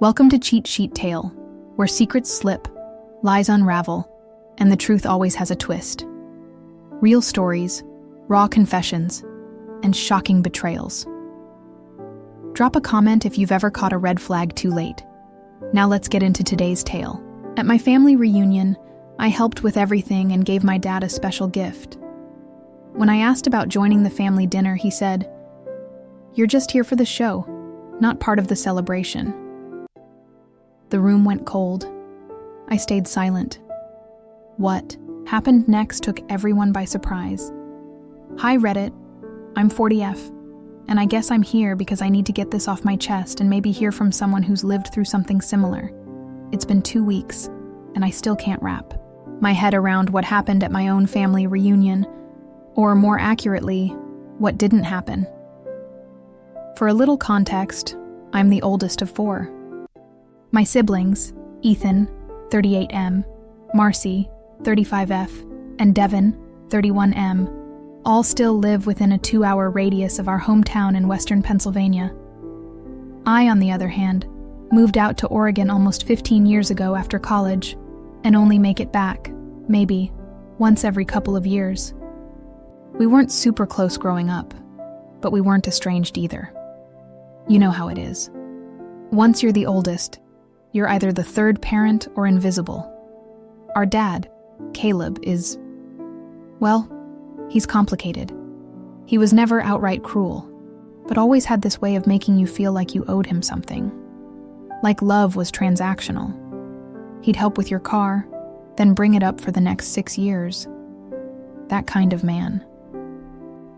Welcome to Cheat Sheet Tale, where secrets slip, lies unravel, and the truth always has a twist. Real stories, raw confessions, and shocking betrayals. Drop a comment if you've ever caught a red flag too late. Now let's get into today's tale. At my family reunion, I helped with everything and gave my dad a special gift. When I asked about joining the family dinner, he said, "You're just here for the show, not part of the celebration." The room went cold. I stayed silent. What happened next took everyone by surprise. Hi Reddit, I'm 40F, and I guess I'm here because I need to get this off my chest and maybe hear from someone who's lived through something similar. It's been 2 weeks, and I still can't wrap my head around what happened at my own family reunion, or more accurately, what didn't happen. For a little context, I'm the oldest of 4. My siblings, Ethan, 38M, Marcy, 35F, and Devin, 31M, all still live within a 2-hour radius of our hometown in western Pennsylvania. I, on the other hand, moved out to Oregon almost 15 years ago after college, and only make it back, maybe, once every couple of years. We weren't super close growing up, but we weren't estranged either. You know how it is. Once you're the oldest, you're either the third parent or invisible. Our dad, Caleb, is, well, he's complicated. He was never outright cruel, but always had this way of making you feel like you owed him something. Like love was transactional. He'd help with your car, then bring it up for the next 6 years. That kind of man.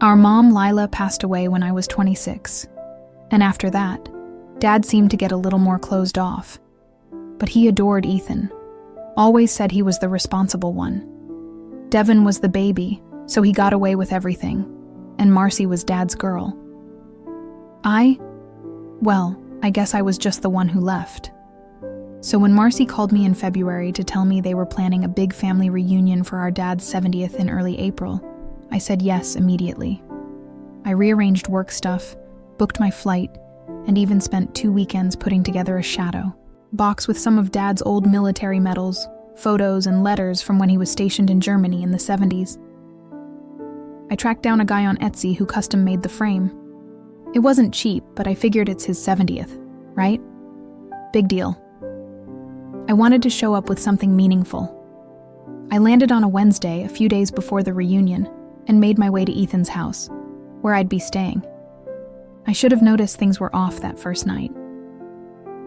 Our mom, Lila, passed away when I was 26, and after that, Dad seemed to get a little more closed off. But he adored Ethan, always said he was the responsible one. Devin was the baby, so he got away with everything, and Marcy was Dad's girl. I guess I was just the one who left. So when Marcy called me in February to tell me they were planning a big family reunion for our dad's 70th in early April, I said yes immediately. I rearranged work stuff, booked my flight, and even spent 2 weekends putting together a shadow box with some of Dad's old military medals, photos, and letters from when he was stationed in Germany in the 70s. I tracked down a guy on Etsy who custom made the frame. It wasn't cheap, but I figured it's his 70th, right? Big deal. I wanted to show up with something meaningful. I landed on a Wednesday, a few days before the reunion, and made my way to Ethan's house, where I'd be staying. I should have noticed things were off that first night.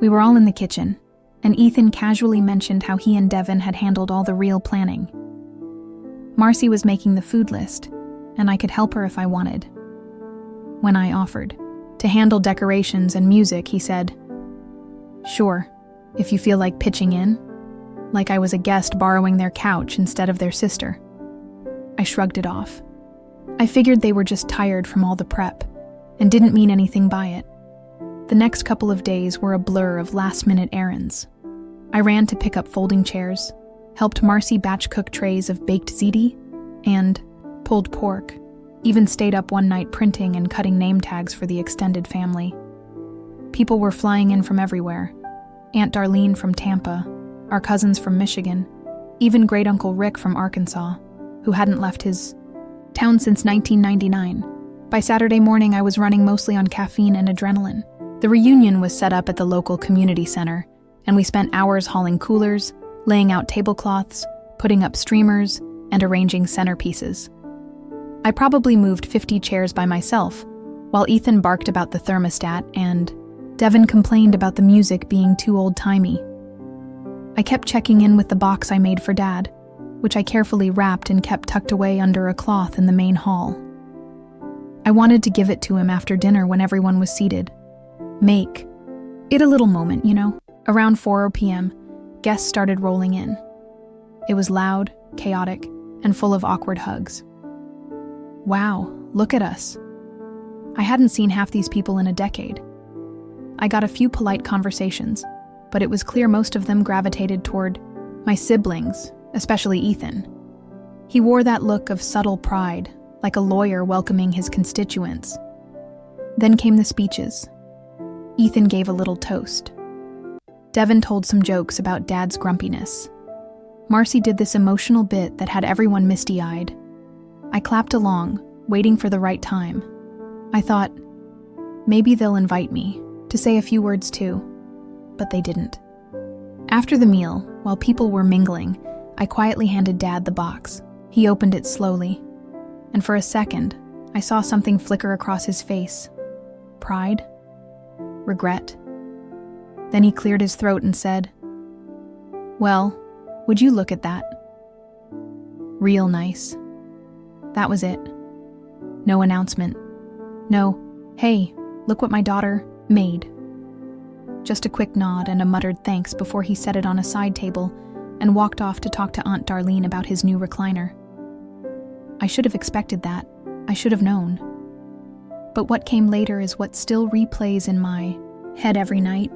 We were all in the kitchen, and Ethan casually mentioned how he and Devin had handled all the real planning. Marcy was making the food list, and I could help her if I wanted. When I offered to handle decorations and music, he said, "Sure, if you feel like pitching in," like I was a guest borrowing their couch instead of their sister. I shrugged it off. I figured they were just tired from all the prep, and didn't mean anything by it. The next couple of days were a blur of last-minute errands. I ran to pick up folding chairs, helped Marcy batch cook trays of baked ziti and pulled pork, even stayed up one night printing and cutting name tags for the extended family. People were flying in from everywhere. Aunt Darlene from Tampa, our cousins from Michigan, even great-uncle Rick from Arkansas, who hadn't left his town since 1999. By Saturday morning, I was running mostly on caffeine and adrenaline. The reunion was set up at the local community center, and we spent hours hauling coolers, laying out tablecloths, putting up streamers, and arranging centerpieces. I probably moved 50 chairs by myself, while Ethan barked about the thermostat and Devin complained about the music being too old-timey. I kept checking in with the box I made for Dad, which I carefully wrapped and kept tucked away under a cloth in the main hall. I wanted to give it to him after dinner when everyone was seated. Make it a little moment, you know? Around 4 p.m., guests started rolling in. It was loud, chaotic, and full of awkward hugs. Wow, look at us. I hadn't seen half these people in a decade. I got a few polite conversations, but it was clear most of them gravitated toward my siblings, especially Ethan. He wore that look of subtle pride, like a lawyer welcoming his constituents. Then came the speeches. Ethan gave a little toast. Devin told some jokes about Dad's grumpiness. Marcy did this emotional bit that had everyone misty-eyed. I clapped along, waiting for the right time. I thought, maybe they'll invite me to say a few words too, but they didn't. After the meal, while people were mingling, I quietly handed Dad the box. He opened it slowly, and for a second, I saw something flicker across his face. Pride? Regret? Then he cleared his throat and said, "Well, would you look at that? Real nice." That was it. No announcement. No, "Hey, look what my daughter made." Just a quick nod and a muttered thanks before he set it on a side table and walked off to talk to Aunt Darlene about his new recliner. I should have expected that. I should have known. But what came later is what still replays in my head every night.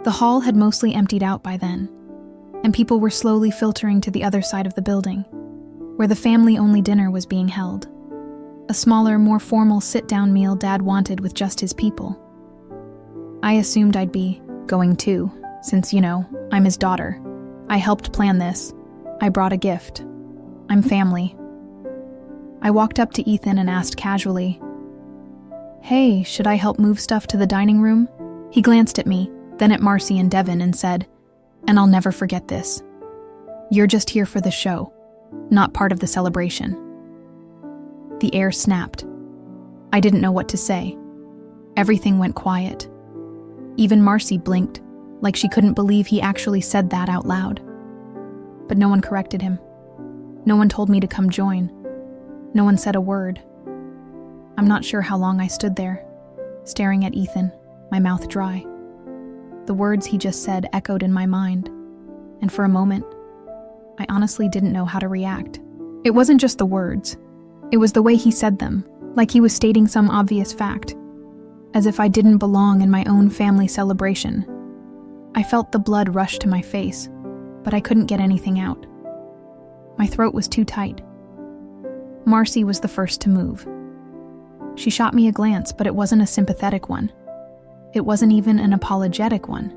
The hall had mostly emptied out by then, and people were slowly filtering to the other side of the building, where the family-only dinner was being held. A smaller, more formal sit-down meal Dad wanted with just his people. I assumed I'd be going too, since, I'm his daughter. I helped plan this. I brought a gift. I'm family. I walked up to Ethan and asked casually, "Hey, should I help move stuff to the dining room?" He glanced at me, then at Marcy and Devin and said, "And I'll never forget this. You're just here for the show, not part of the celebration." The air snapped. I didn't know what to say. Everything went quiet. Even Marcy blinked, like she couldn't believe he actually said that out loud. But no one corrected him. No one told me to come join. No one said a word. I'm not sure how long I stood there, staring at Ethan, my mouth dry. The words he just said echoed in my mind, and for a moment, I honestly didn't know how to react. It wasn't just the words. It was the way he said them, like he was stating some obvious fact, as if I didn't belong in my own family celebration. I felt the blood rush to my face, but I couldn't get anything out. My throat was too tight. Marcy was the first to move. She shot me a glance, but it wasn't a sympathetic one. It wasn't even an apologetic one.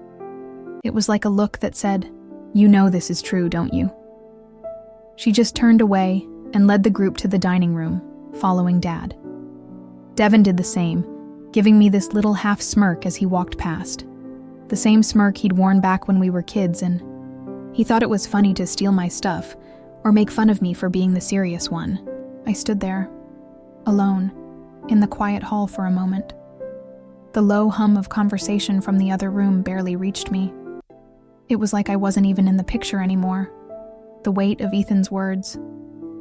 It was like a look that said, "You know this is true, don't you?" She just turned away and led the group to the dining room, following Dad. Devin did the same, giving me this little half smirk as he walked past. The same smirk he'd worn back when we were kids, and he thought it was funny to steal my stuff or make fun of me for being the serious one. I stood there, alone, in the quiet hall for a moment. The low hum of conversation from the other room barely reached me. It was like I wasn't even in the picture anymore. The weight of Ethan's words,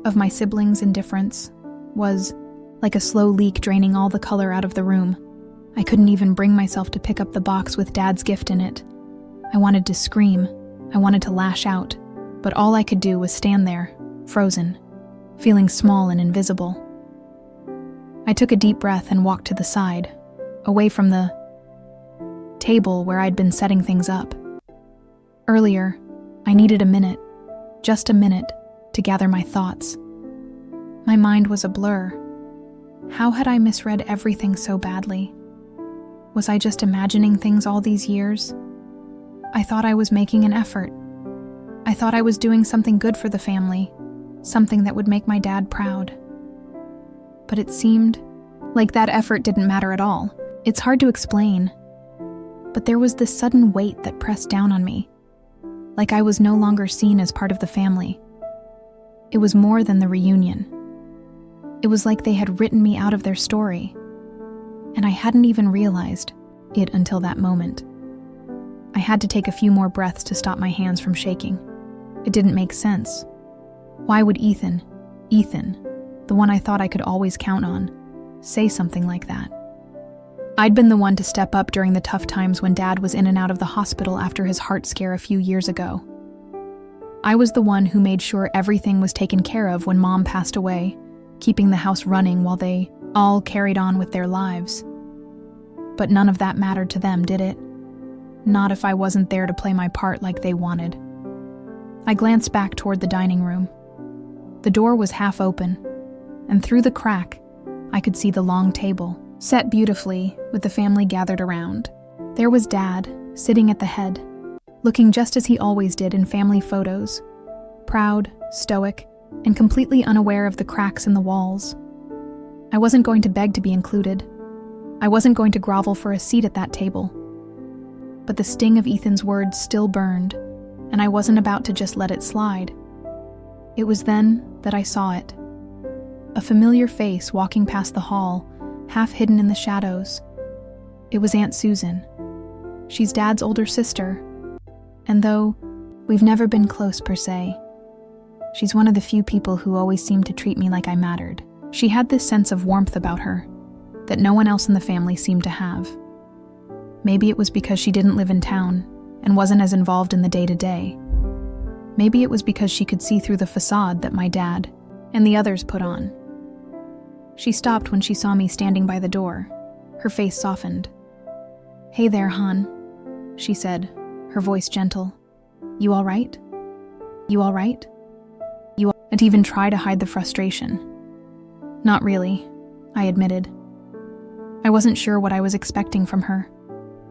of my siblings' indifference, was like a slow leak draining all the color out of the room. I couldn't even bring myself to pick up the box with Dad's gift in it. I wanted to scream. I wanted to lash out. But all I could do was stand there, frozen, feeling small and invisible. I took a deep breath and walked to the side, away from the table where I'd been setting things up. Earlier, I needed a minute, just a minute, to gather my thoughts. My mind was a blur. How had I misread everything so badly? Was I just imagining things all these years? I thought I was making an effort. I thought I was doing something good for the family, something that would make my dad proud. But it seemed like that effort didn't matter at all. It's hard to explain, but there was this sudden weight that pressed down on me, like I was no longer seen as part of the family. It was more than the reunion. It was like they had written me out of their story, and I hadn't even realized it until that moment. I had to take a few more breaths to stop my hands from shaking. It didn't make sense. Why would Ethan, the one I thought I could always count on, say something like that? I'd been the one to step up during the tough times when Dad was in and out of the hospital after his heart scare a few years ago. I was the one who made sure everything was taken care of when Mom passed away, keeping the house running while they all carried on with their lives. But none of that mattered to them, did it? Not if I wasn't there to play my part like they wanted. I glanced back toward the dining room. The door was half open, and through the crack, I could see the long table, set beautifully with the family gathered around. There was Dad, sitting at the head, looking just as he always did in family photos, proud, stoic, and completely unaware of the cracks in the walls. I wasn't going to beg to be included. I wasn't going to grovel for a seat at that table. But the sting of Ethan's words still burned, and I wasn't about to just let it slide. It was then that I saw it. A familiar face walking past the hall, half hidden in the shadows. It was Aunt Susan. She's Dad's older sister, and though we've never been close per se, she's one of the few people who always seemed to treat me like I mattered. She had this sense of warmth about her that no one else in the family seemed to have. Maybe it was because she didn't live in town and wasn't as involved in the day-to-day. Maybe it was because she could see through the facade that my dad and the others put on. She stopped when she saw me standing by the door. Her face softened. "Hey there, hon," she said, her voice gentle. "You all right? You all right?" And even try to hide the frustration. "Not really," I admitted. I wasn't sure what I was expecting from her.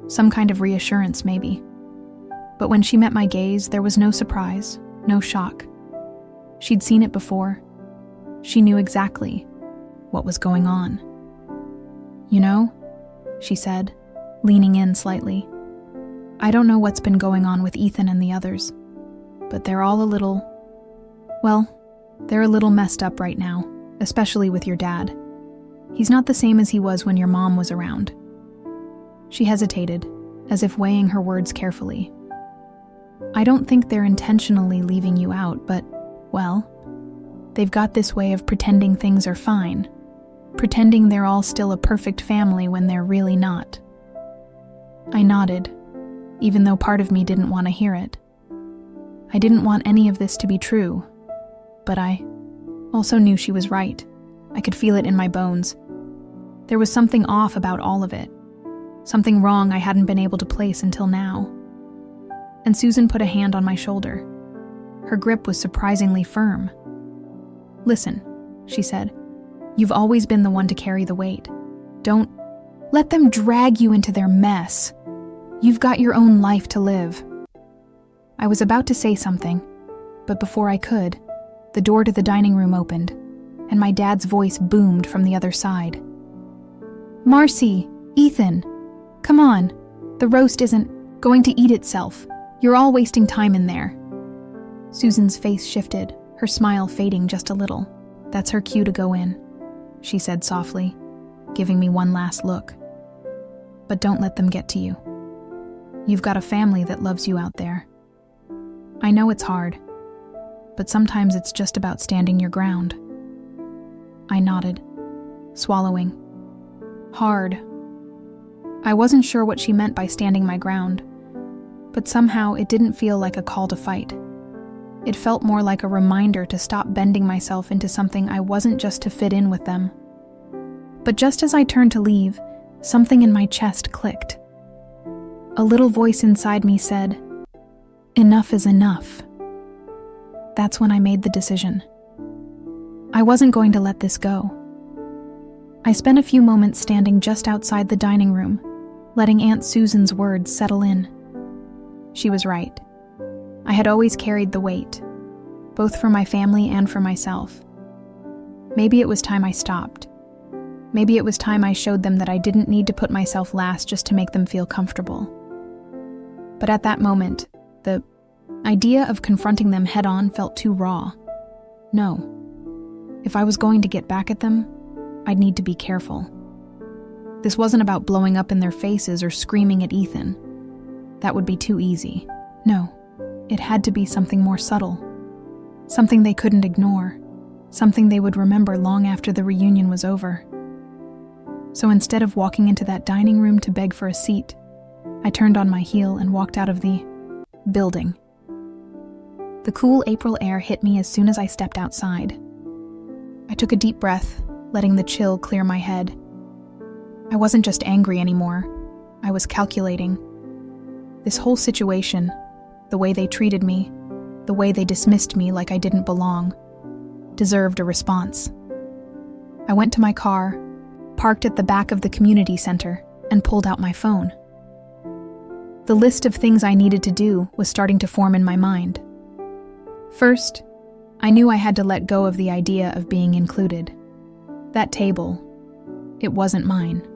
Some kind of reassurance, maybe. But when she met my gaze, there was no surprise, no shock. She'd seen it before. She knew exactly what was going on. "You know," she said, leaning in slightly, "I don't know what's been going on with Ethan and the others, but they're all a little messed up right now, especially with your dad. He's not the same as he was when your mom was around." She hesitated, as if weighing her words carefully. "I don't think they're intentionally leaving you out, but, well, they've got this way of pretending things are fine, pretending they're all still a perfect family when they're really not." I nodded, even though part of me didn't want to hear it. I didn't want any of this to be true, but I also knew she was right. I could feel it in my bones. There was something off about all of it, something wrong I hadn't been able to place until now. And Susan put a hand on my shoulder. Her grip was surprisingly firm. "Listen," she said, "you've always been the one to carry the weight. Don't let them drag you into their mess. You've got your own life to live." I was about to say something, but before I could, the door to the dining room opened, and my dad's voice boomed from the other side. "Marcy, Ethan, come on. The roast isn't going to eat itself. You're all wasting time in there." Susan's face shifted, her smile fading just a little. "That's her cue to go in," she said softly, giving me one last look. "But don't let them get to you. You've got a family that loves you out there. I know it's hard, but sometimes it's just about standing your ground." I nodded, swallowing. Hard. I wasn't sure what she meant by standing my ground, but somehow it didn't feel like a call to fight. It felt more like a reminder to stop bending myself into something I wasn't just to fit in with them. But just as I turned to leave, something in my chest clicked. A little voice inside me said, "Enough is enough." That's when I made the decision. I wasn't going to let this go. I spent a few moments standing just outside the dining room, letting Aunt Susan's words settle in. She was right. I had always carried the weight, both for my family and for myself. Maybe it was time I stopped. Maybe it was time I showed them that I didn't need to put myself last just to make them feel comfortable. But at that moment, the idea of confronting them head-on felt too raw. No. If I was going to get back at them, I'd need to be careful. This wasn't about blowing up in their faces or screaming at Ethan. That would be too easy. No, it had to be something more subtle. Something they couldn't ignore. Something they would remember long after the reunion was over. So instead of walking into that dining room to beg for a seat, I turned on my heel and walked out of the building. The cool April air hit me as soon as I stepped outside. I took a deep breath, letting the chill clear my head. I wasn't just angry anymore. I was calculating. This whole situation, the way they treated me, the way they dismissed me like I didn't belong, deserved a response. I went to my car, parked at the back of the community center, and pulled out my phone. The list of things I needed to do was starting to form in my mind. First, I knew I had to let go of the idea of being included. That table, it wasn't mine.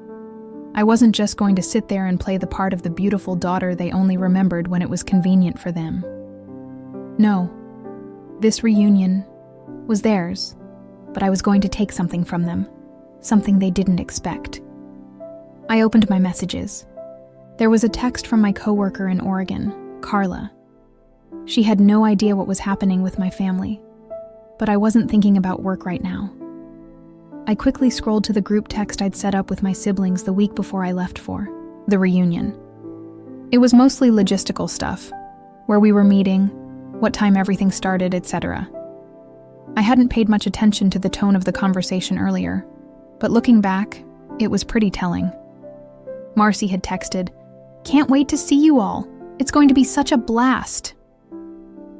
I wasn't just going to sit there and play the part of the beautiful daughter they only remembered when it was convenient for them. No, this reunion was theirs, but I was going to take something from them, something they didn't expect. I opened my messages. There was a text from my coworker in Oregon, Carla. She had no idea what was happening with my family, but I wasn't thinking about work right now. I quickly scrolled to the group text I'd set up with my siblings the week before I left for the reunion. It was mostly logistical stuff, where we were meeting, what time everything started, etc. I hadn't paid much attention to the tone of the conversation earlier, but looking back, it was pretty telling. Marcy had texted, "Can't wait to see you all. It's going to be such a blast."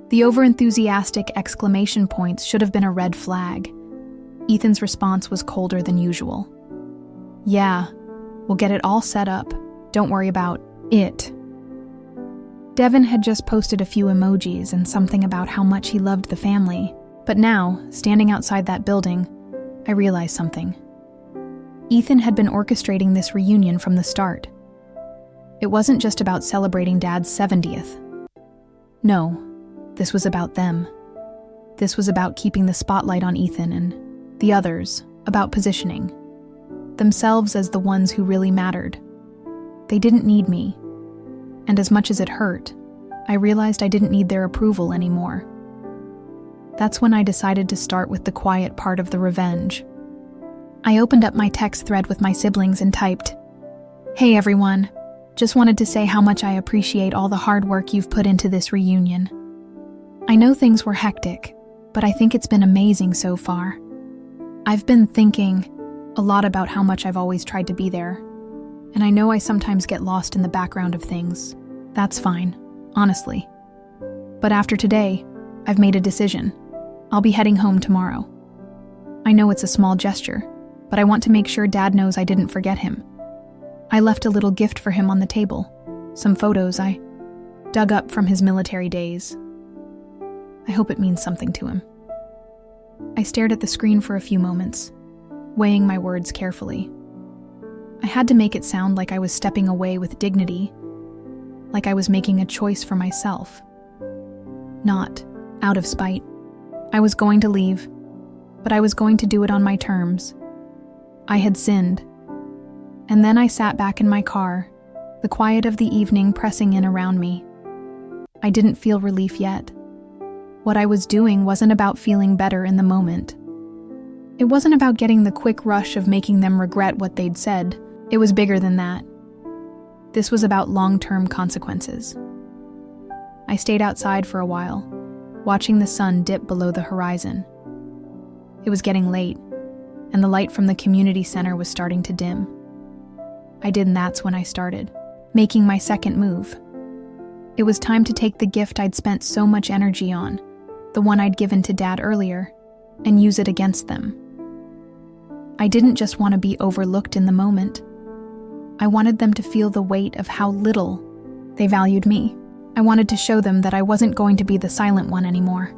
The overenthusiastic exclamation points should have been a red flag. Ethan's response was colder than usual. "Yeah, we'll get it all set up. Don't worry about it." Devin had just posted a few emojis and something about how much he loved the family, but now, standing outside that building, I realized something. Ethan had been orchestrating this reunion from the start. It wasn't just about celebrating Dad's 70th. No, this was about them. This was about keeping the spotlight on Ethan and the others, about positioning themselves as the ones who really mattered. They didn't need me, and as much as it hurt, I realized I didn't need their approval anymore. That's when I decided to start with the quiet part of the revenge. I opened up my text thread with my siblings and typed, "Hey everyone, just wanted to say how much I appreciate all the hard work you've put into this reunion. I know things were hectic, but I think it's been amazing so far. I've been thinking a lot about how much I've always tried to be there, and I know I sometimes get lost in the background of things. That's fine, honestly. But after today, I've made a decision. I'll be heading home tomorrow. I know it's a small gesture, but I want to make sure Dad knows I didn't forget him. I left a little gift for him on the table, some photos I dug up from his military days. I hope it means something to him." I stared at the screen for a few moments, weighing my words carefully. I had to make it sound like I was stepping away with dignity, like I was making a choice for myself. Not out of spite. I was going to leave, but I was going to do it on my terms. I had sinned. And then I sat back in my car, the quiet of the evening pressing in around me. I didn't feel relief yet. What I was doing wasn't about feeling better in the moment. It wasn't about getting the quick rush of making them regret what they'd said. It was bigger than that. This was about long-term consequences. I stayed outside for a while, watching the sun dip below the horizon. It was getting late, and the light from the community center was starting to dim. And that's when I started, making my second move. It was time to take the gift I'd spent so much energy on, the one I'd given to Dad earlier, and use it against them. I didn't just want to be overlooked in the moment. I wanted them to feel the weight of how little they valued me. I wanted to show them that I wasn't going to be the silent one anymore.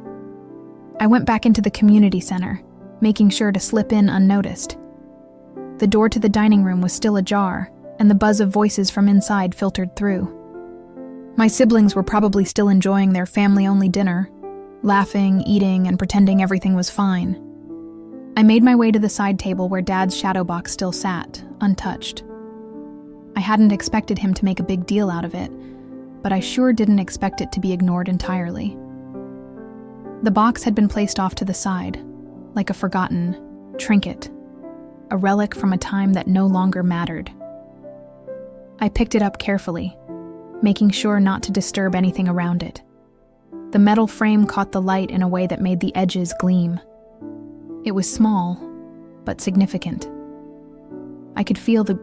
I went back into the community center, making sure to slip in unnoticed. The door to the dining room was still ajar, and the buzz of voices from inside filtered through. My siblings were probably still enjoying their family-only dinner, laughing, eating, and pretending everything was fine. I made my way to the side table where Dad's shadow box still sat, untouched. I hadn't expected him to make a big deal out of it, but I sure didn't expect it to be ignored entirely. The box had been placed off to the side, like a forgotten trinket, a relic from a time that no longer mattered. I picked it up carefully, making sure not to disturb anything around it. The metal frame caught the light in a way that made the edges gleam. It was small, but significant. I could feel the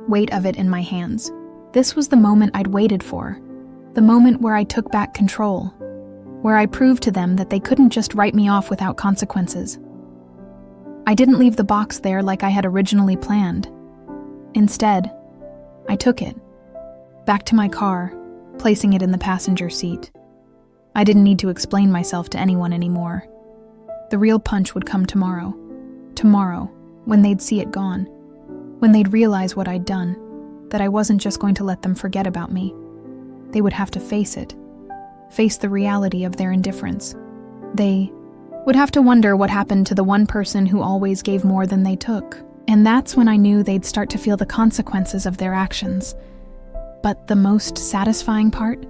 weight of it in my hands. This was the moment I'd waited for, the moment where I took back control, where I proved to them that they couldn't just write me off without consequences. I didn't leave the box there like I had originally planned. Instead, I took it, back to my car, placing it in the passenger seat. I didn't need to explain myself to anyone anymore. The real punch would come tomorrow. Tomorrow, when they'd see it gone. When they'd realize what I'd done, that I wasn't just going to let them forget about me. They would have to face it. Face the reality of their indifference. They would have to wonder what happened to the one person who always gave more than they took. And that's when I knew they'd start to feel the consequences of their actions. But the most satisfying part?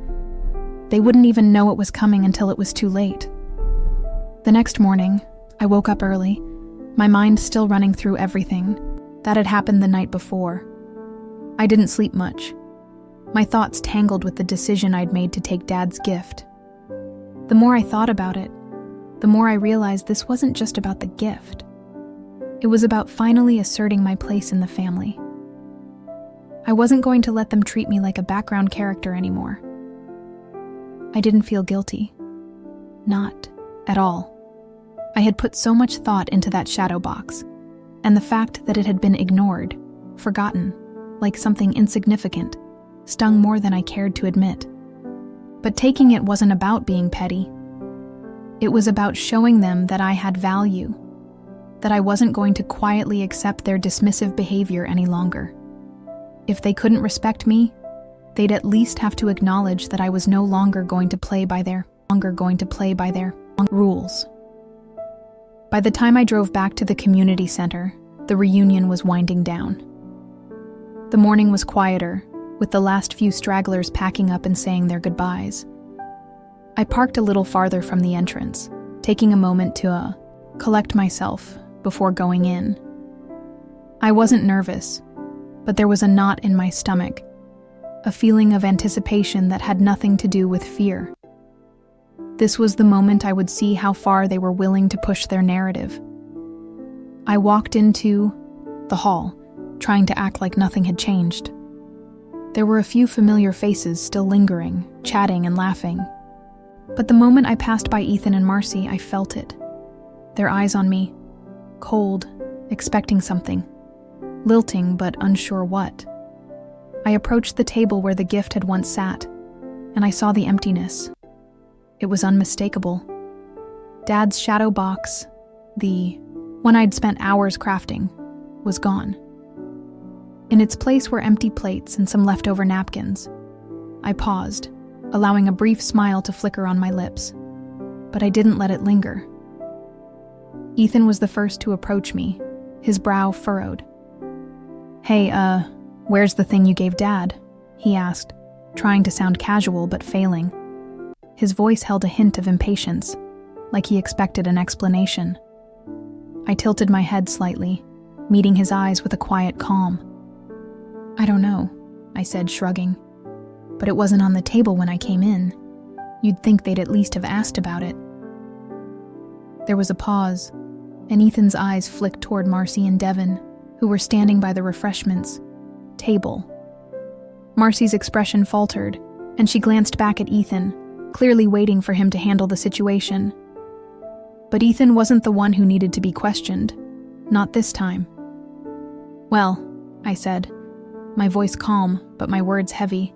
They wouldn't even know it was coming until it was too late. The next morning, I woke up early, my mind still running through everything that had happened the night before. I didn't sleep much. My thoughts tangled with the decision I'd made to take Dad's gift. The more I thought about it, the more I realized this wasn't just about the gift. It was about finally asserting my place in the family. I wasn't going to let them treat me like a background character anymore. I didn't feel guilty. Not at all. I had put so much thought into that shadow box, and the fact that it had been ignored, forgotten, like something insignificant, stung more than I cared to admit. But taking it wasn't about being petty. It was about showing them that I had value, that I wasn't going to quietly accept their dismissive behavior any longer. If they couldn't respect me, they'd at least have to acknowledge that I was no longer going to play by their rules. By the time I drove back to the community center, the reunion was winding down. The morning was quieter, with the last few stragglers packing up and saying their goodbyes. I parked a little farther from the entrance, taking a moment to collect myself before going in. I wasn't nervous, but there was a knot in my stomach, a feeling of anticipation that had nothing to do with fear. This was the moment I would see how far they were willing to push their narrative. I walked into the hall, trying to act like nothing had changed. There were a few familiar faces still lingering, chatting and laughing. But the moment I passed by Ethan and Marcy, I felt it. Their eyes on me, cold, expecting something, lilting but unsure what. I approached the table where the gift had once sat, and I saw the emptiness. It was unmistakable. Dad's shadow box, the one I'd spent hours crafting, was gone. In its place were empty plates and some leftover napkins. I paused, allowing a brief smile to flicker on my lips, but I didn't let it linger. Ethan was the first to approach me, his brow furrowed. "Hey, where's the thing you gave Dad?" he asked, trying to sound casual but failing. His voice held a hint of impatience, like he expected an explanation. I tilted my head slightly, meeting his eyes with a quiet calm. "I don't know," I said, shrugging. "But it wasn't on the table when I came in. You'd think they'd at least have asked about it." There was a pause, and Ethan's eyes flicked toward Marcy and Devin, who were standing by the refreshments table. Marcy's expression faltered, and she glanced back at Ethan, clearly waiting for him to handle the situation. But Ethan wasn't the one who needed to be questioned. Not this time. "Well," I said, my voice calm, but my words heavy.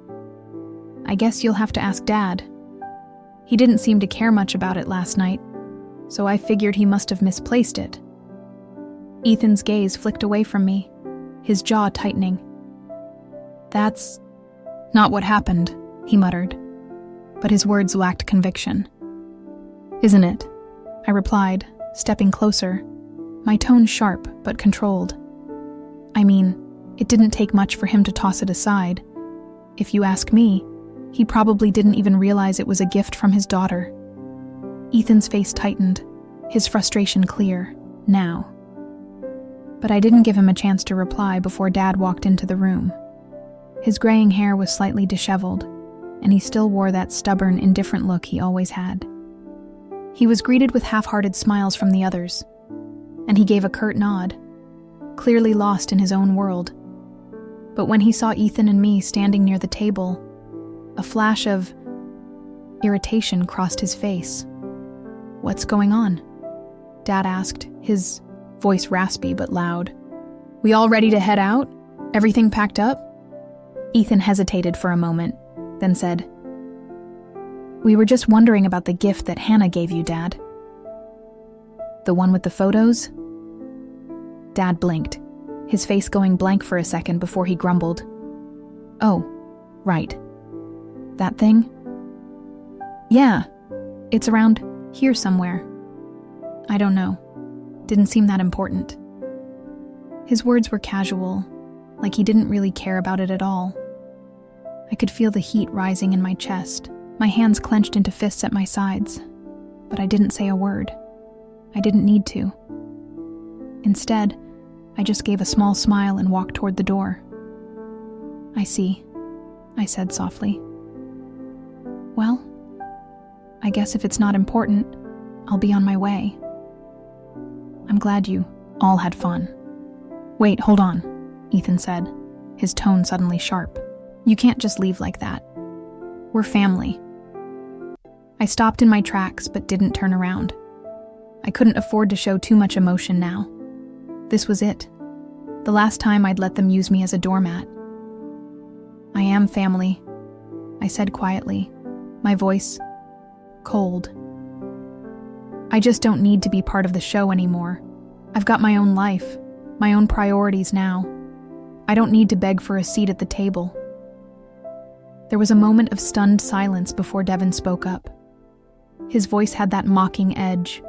"I guess you'll have to ask Dad. He didn't seem to care much about it last night, so I figured he must have misplaced it." Ethan's gaze flicked away from me, his jaw tightening. "That's not what happened," he muttered, but his words lacked conviction. "Isn't it?" I replied, stepping closer, my tone sharp but controlled. "I mean, it didn't take much for him to toss it aside. If you ask me, he probably didn't even realize it was a gift from his daughter." Ethan's face tightened, his frustration clear, now. But I didn't give him a chance to reply before Dad walked into the room. His graying hair was slightly disheveled, and he still wore that stubborn, indifferent look he always had. He was greeted with half-hearted smiles from the others, and he gave a curt nod, clearly lost in his own world. But when he saw Ethan and me standing near the table, a flash of irritation crossed his face. "What's going on?" Dad asked, his voice raspy but loud. "We all ready to head out? Everything packed up?" Ethan hesitated for a moment, then said, We were just wondering about the gift that Hannah gave you, Dad. The one with the photos? Dad blinked, his face going blank for a second before he grumbled. Oh, right. That thing? Yeah, it's around here somewhere. I don't know. Didn't seem that important. His words were casual, like he didn't really care about it at all. I could feel the heat rising in my chest, my hands clenched into fists at my sides, but I didn't say a word. I didn't need to. Instead, I just gave a small smile and walked toward the door. I see, I said softly. Well, I guess if it's not important, I'll be on my way. I'm glad you all had fun. Wait, hold on, Ethan said, his tone suddenly sharp. You can't just leave like that. We're family. I stopped in my tracks but didn't turn around. I couldn't afford to show too much emotion now. This was it. The last time I'd let them use me as a doormat. I am family, I said quietly, my voice cold. I just don't need to be part of the show anymore. I've got my own life, my own priorities now. I don't need to beg for a seat at the table. There was a moment of stunned silence before Devin spoke up. His voice had that mocking edge,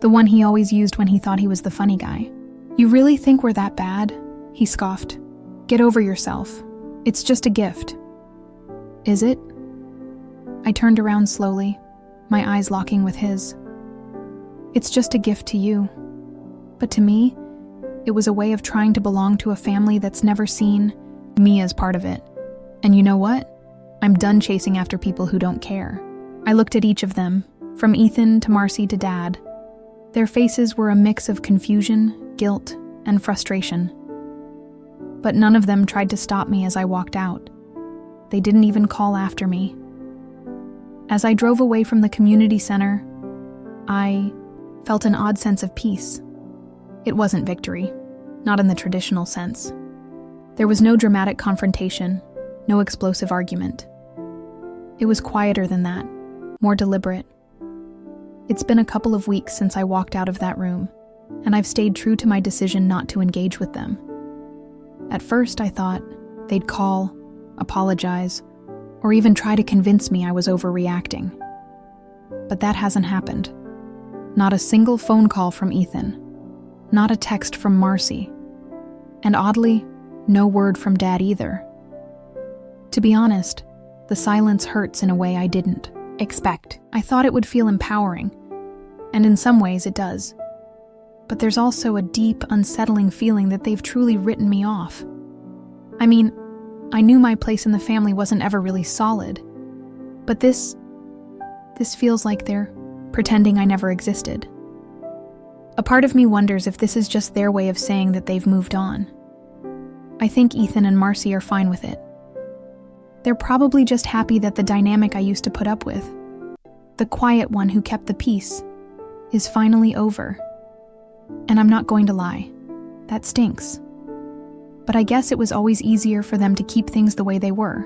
the one he always used when he thought he was the funny guy. You really think we're that bad? He scoffed. Get over yourself. It's just a gift. Is it? I turned around slowly, my eyes locking with his. It's just a gift to you. But to me, it was a way of trying to belong to a family that's never seen me as part of it. And you know what? I'm done chasing after people who don't care. I looked at each of them, from Ethan to Marcy to Dad. Their faces were a mix of confusion, guilt, and frustration. But none of them tried to stop me as I walked out. They didn't even call after me. As I drove away from the community center, I felt an odd sense of peace. It wasn't victory, not in the traditional sense. There was no dramatic confrontation, no explosive argument. It was quieter than that, more deliberate. It's been a couple of weeks since I walked out of that room, and I've stayed true to my decision not to engage with them. At first, I thought they'd call, apologize, or even try to convince me I was overreacting. But that hasn't happened. Not a single phone call from Ethan, not a text from Marcy, and oddly, no word from Dad either. To be honest, the silence hurts in a way I didn't expect. I thought it would feel empowering, and in some ways it does. But there's also a deep, unsettling feeling that they've truly written me off. I mean, I knew my place in the family wasn't ever really solid, but this feels like they're pretending I never existed. A part of me wonders if this is just their way of saying that they've moved on. I think Ethan and Marcy are fine with it. They're probably just happy that the dynamic I used to put up with, the quiet one who kept the peace, is finally over. And I'm not going to lie, that stinks. But I guess it was always easier for them to keep things the way they were,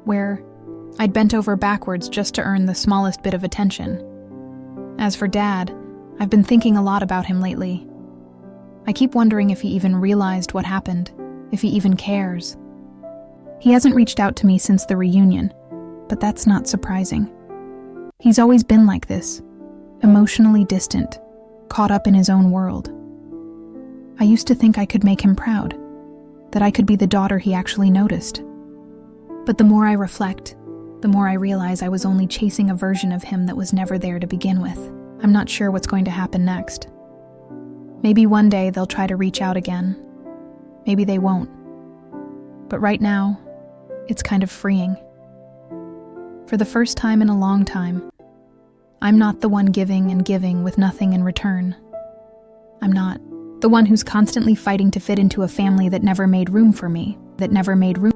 where I'd bent over backwards just to earn the smallest bit of attention. As for Dad, I've been thinking a lot about him lately. I keep wondering if he even realized what happened, if he even cares. He hasn't reached out to me since the reunion, but that's not surprising. He's always been like this, emotionally distant, caught up in his own world. I used to think I could make him proud, that I could be the daughter he actually noticed. But the more I reflect, the more I realize I was only chasing a version of him that was never there to begin with. I'm not sure what's going to happen next. Maybe one day they'll try to reach out again. Maybe they won't. But right now, it's kind of freeing. For the first time in a long time, I'm not the one giving and giving with nothing in return. I'm not the one who's constantly fighting to fit into a family that never made room for me, that never made room